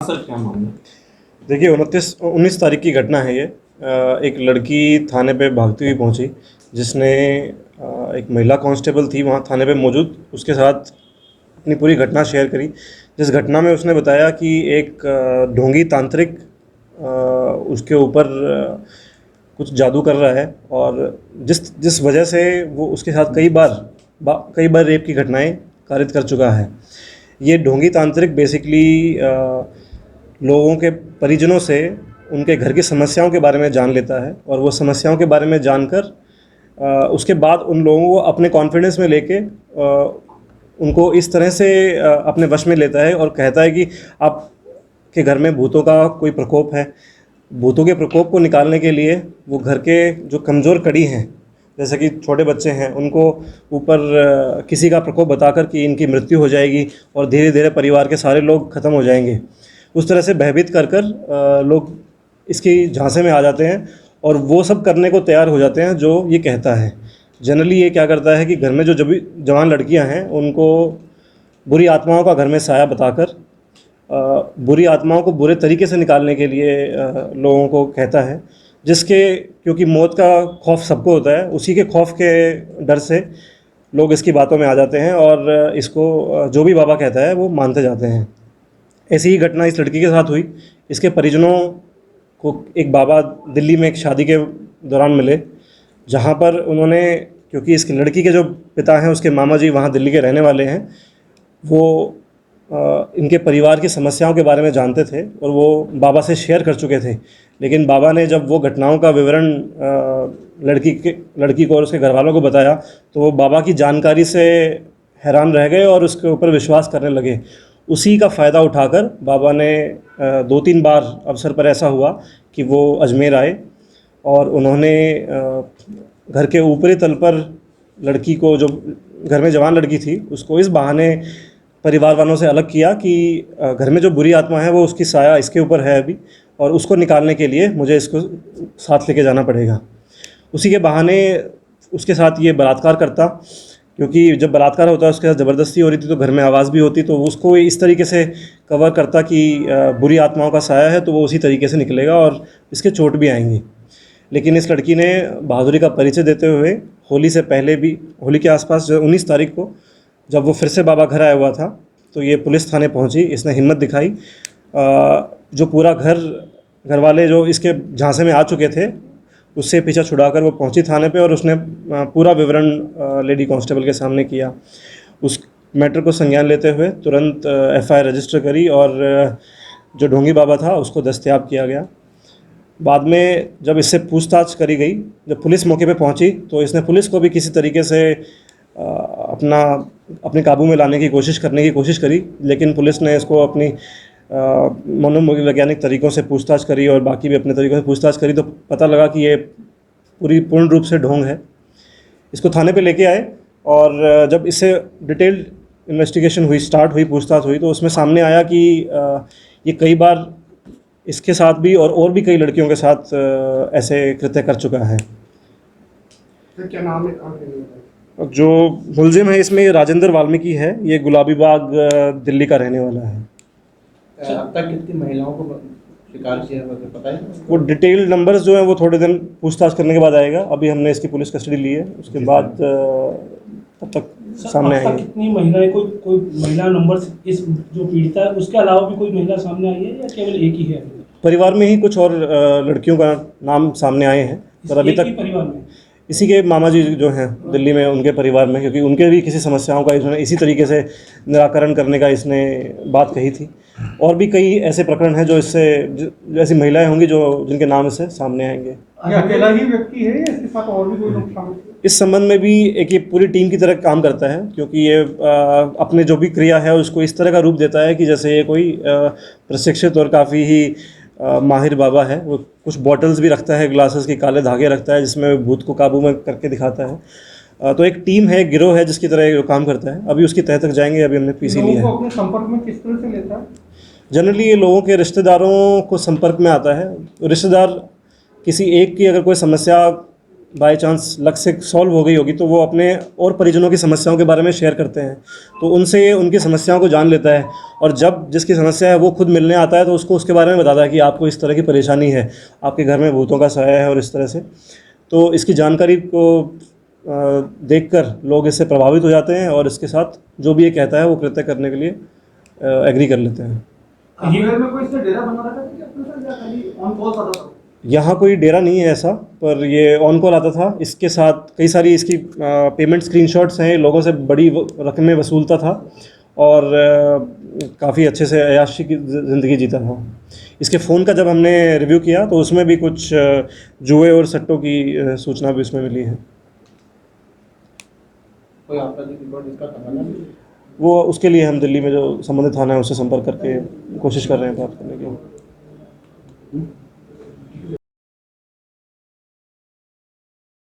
Sir क्या मामला? देखिए 19 तारीख की घटना है ये। एक लड़की थाने पे भागती हुई पहुंची, जिसने एक महिला कांस्टेबल थी वहां थाने पे मौजूद, उसके साथ अपनी पूरी घटना शेयर करी। जिस घटना में उसने बताया कि एक ढोंगी तांत्रिक उसके ऊपर कुछ जादू कर रहा है, और जिस जिस वजह से वो उसके साथ कई बार रेप की घटनाएं कारित कर चुका है। ये ढोंगी तांत्रिक बेसिकली लोगों के परिजनों से उनके घर की समस्याओं के बारे में जान लेता है, और वो समस्याओं के बारे में जानकर उसके बाद उन लोगों को अपने कॉन्फिडेंस में लेके उनको इस तरह से अपने वश में लेता है और कहता है कि आपके घर में भूतों का कोई प्रकोप है। भूतों के प्रकोप को निकालने के लिए वो घर के जो कमज़ोर कड़ी हैं, जैसे कि छोटे बच्चे हैं, उनको ऊपर किसी का प्रकोप बताकर कि इनकी मृत्यु हो जाएगी और धीरे धीरे परिवार के सारे लोग ख़त्म हो जाएंगे, उस तरह से भयभीत कर कर लोग इसकी झांसे में आ जाते हैं और वो सब करने को तैयार हो जाते हैं जो ये कहता है। जनरली ये क्या करता है कि घर में जो जवान लड़कियां हैं उनको बुरी आत्माओं का घर में साया बताकर बुरी आत्माओं को बुरे तरीके से निकालने के लिए लोगों को कहता है, जिसके क्योंकि मौत का खौफ सबको होता है, उसी के खौफ के डर से लोग इसकी बातों में आ जाते हैं और इसको जो भी बाबा कहता है वो मानते जाते हैं। ऐसी ही घटना इस लड़की के साथ हुई। इसके परिजनों को एक बाबा दिल्ली में एक शादी के दौरान मिले, जहाँ पर उन्होंने, क्योंकि इस लड़की के जो पिता हैं उसके मामा जी वहाँ दिल्ली के रहने वाले हैं, वो इनके परिवार की समस्याओं के बारे में जानते थे और वो बाबा से शेयर कर चुके थे। लेकिन बाबा ने जब वो घटनाओं का विवरण लड़की को और उसके घर वालों को बताया तो वो बाबा की जानकारी से हैरान रह गए और उसके ऊपर विश्वास करने लगे। उसी का फ़ायदा उठाकर बाबा ने 2-3 बार अवसर पर ऐसा हुआ कि वो अजमेर आए और उन्होंने घर के ऊपरी तल पर लड़की को, जो घर में जवान लड़की थी, उसको इस बहाने परिवार वालों से अलग किया कि घर में जो बुरी आत्मा है वो उसकी साया इसके ऊपर है अभी, और उसको निकालने के लिए मुझे इसको साथ लेके जाना पड़ेगा। उसी के बहाने उसके साथ ये बलात्कार करता, क्योंकि जब बलात्कार होता है उसके साथ ज़बरदस्ती हो रही थी तो घर में आवाज़ भी होती, तो उसको इस तरीके से कवर करता कि बुरी आत्माओं का साया है तो वो उसी तरीके से निकलेगा और इसके चोट भी आएंगी। लेकिन इस लड़की ने बहादुरी का परिचय देते हुए होली से पहले भी, होली के आसपास जो 19 तारीख को जब वो फिर से बाबा घर आया हुआ था, तो ये पुलिस थाने पहुंची। इसने हिम्मत दिखाई, जो पूरा घर वाले जो इसके झांसे में आ चुके थे उससे पीछा छुड़ाकर वो पहुंची थाने पे और उसने पूरा विवरण लेडी कांस्टेबल के सामने किया। उस मैटर को संज्ञान लेते हुए तुरंत एफआईआर रजिस्टर करी और जो ढोंगी बाबा था उसको दस्तयाब किया गया। बाद में जब इससे पूछताछ करी गई, जब पुलिस मौके पे पहुंची, तो इसने पुलिस को भी किसी तरीके से अपने काबू में लाने की कोशिश करी, लेकिन पुलिस ने इसको अपनी मनोवैज्ञानिक तरीक़ों से पूछताछ करी और बाकी भी अपने तरीक़ों से पूछताछ करी, तो पता लगा कि ये पूर्ण रूप से ढोंग है। इसको थाने पे लेके आए और जब इससे डिटेल्ड इन्वेस्टिगेशन स्टार्ट हुई, पूछताछ हुई, तो उसमें सामने आया कि ये कई बार इसके साथ भी और भी कई लड़कियों के साथ ऐसे कृत्य कर चुका है। तो क्या नाम है? जो मुलजिम है इसमें राजेंद्र वाल्मीकि है, ये गुलाबी बाग दिल्ली का रहने वाला है। अब तक कितनी महिलाओं को शिकार किया है पता है? वो डिटेल नंबर्स जो हैं वो थोड़े दिन पूछताछ करने के बाद आएगा। अभी हमने इसकी पुलिस कस्टडी ली है, उसके बाद तब तक सामने आएंगे। कितनी महिलाएं, कोई महिला नंबर इस जो पीड़िता है उसके अलावा भी कोई महिला सामने आई है या केवल एक ही है? परिवार में ही कुछ और लड़कियों का नाम सामने आए हैं, पर अभी तक परिवार में इसी के मामा जी जो हैं दिल्ली में, उनके परिवार में, क्योंकि उनके भी किसी समस्याओं का इसने इसी तरीके से निराकरण करने का इसने बात कही थी। और भी कई ऐसे प्रकरण हैं जो इससे ऐसी महिलाएं होंगी जो जिनके नाम इससे सामने आएंगे। ये अकेला ही व्यक्ति है या इसके साथ और भी कोई लोग शामिल? इस संबंध में भी एक ये पूरी टीम की तरह काम करता है, क्योंकि ये अपने जो भी क्रिया है उसको इस तरह का रूप देता है कि जैसे ये कोई प्रशिक्षित और काफ़ी ही माहिर बाबा है। वो कुछ बॉटल्स भी रखता है, ग्लासेस के काले धागे रखता है, जिसमें भूत को काबू में करके दिखाता है। तो एक टीम है, गिरोह है जिसकी तरह काम करता है। अभी उसकी तह तक जाएंगे। अभी हमने पीसी लिया है। अपने संपर्क में किस तरह से लेता है? जनरली ये लोगों के रिश्तेदारों को संपर्क में आता है। रिश्तेदार किसी एक की अगर कोई समस्या बाय चांस लक से सॉल्व हो गई होगी तो वो अपने और परिजनों की समस्याओं के बारे में शेयर करते हैं, तो उनसे ये उनकी समस्याओं को जान लेता है। और जब जिसकी समस्या है वो खुद मिलने आता है तो उसको उसके बारे में बताता है कि आपको इस तरह की परेशानी है, आपके घर में भूतों का साया है और इस तरह से। तो इसकी जानकारी को देखकर लोग इससे प्रभावित हो जाते हैं और इसके साथ जो भी ये कहता है वो कृत्य करने के लिए एग्री कर लेते हैं। आपके घर में कोई इसने डेरा बना रखा था क्या अपने साथ, या खाली ऑन कॉल आता था? यहाँ कोई डेरा नहीं है ऐसा, पर ये ऑन कॉल आता था। इसके साथ कई सारी इसकी पेमेंट स्क्रीनशॉट्स हैं, लोगों से बड़ी रकमें वसूलता था और काफ़ी अच्छे से अय्याशी की ज़िंदगी जीता था। इसके फ़ोन का जब हमने रिव्यू किया तो उसमें भी कुछ जुए और सट्टों की सूचना भी उसमें मिली है। कोई आपराधिक रिकॉर्ड इसका करना है? वो उसके लिए हम दिल्ली में जो संबंधित थाना है उससे संपर्क करके कोशिश कर रहे हैं प्राप्त करने की।